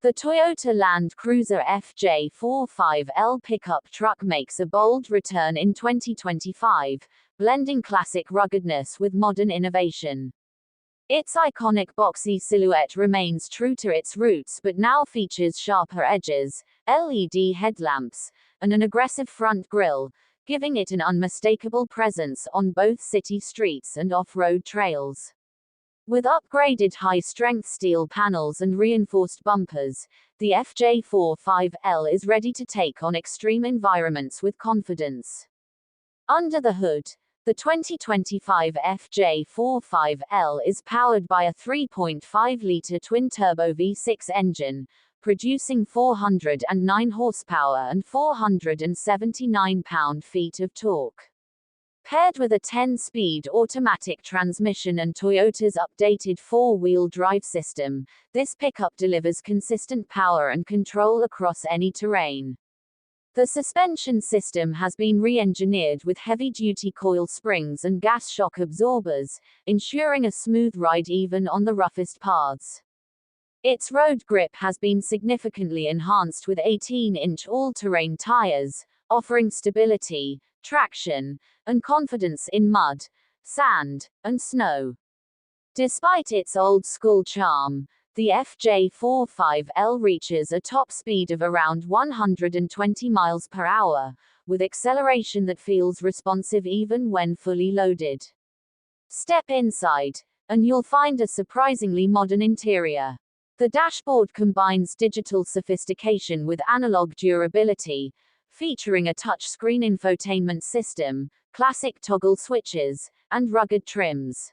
The Toyota Land Cruiser FJ45L pickup truck makes a bold return in 2025, blending classic ruggedness with modern innovation. Its iconic boxy silhouette remains true to its roots but now features sharper edges, LED headlamps, and an aggressive front grille, giving it an unmistakable presence on both city streets and off-road trails. With upgraded high-strength steel panels and reinforced bumpers, the FJ45L is ready to take on extreme environments with confidence. Under the hood, the 2025 FJ45L is powered by a 3.5-liter twin-turbo V6 engine, producing 409 horsepower and 479 pound-feet of torque. Paired with a 10-speed automatic transmission and Toyota's updated four-wheel drive system, this pickup delivers consistent power and control across any terrain. The suspension system has been re-engineered with heavy-duty coil springs and gas shock absorbers, ensuring a smooth ride even on the roughest paths. Its road grip has been significantly enhanced with 18-inch all-terrain tires, offering stability, traction, and confidence in mud, sand, and snow. Despite its old-school charm, the FJ45L reaches a top speed of around 120 miles per hour, with acceleration that feels responsive even when fully loaded. Step inside, and you'll find a surprisingly modern interior. The dashboard combines digital sophistication with analog durability, featuring a touchscreen infotainment system, classic toggle switches, and rugged trims.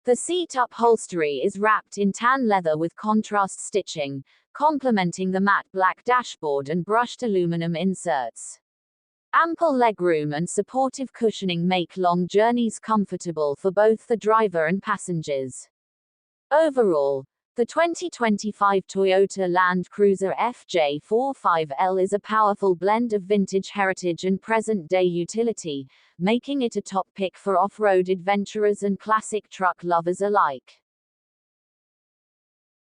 The seat upholstery is wrapped in tan leather with contrast stitching, complementing the matte black dashboard and brushed aluminum inserts. Ample legroom and supportive cushioning make long journeys comfortable for both the driver and passengers. Overall, the 2025 Toyota Land Cruiser FJ45L is a powerful blend of vintage heritage and present-day utility, making it a top pick for off-road adventurers and classic truck lovers alike.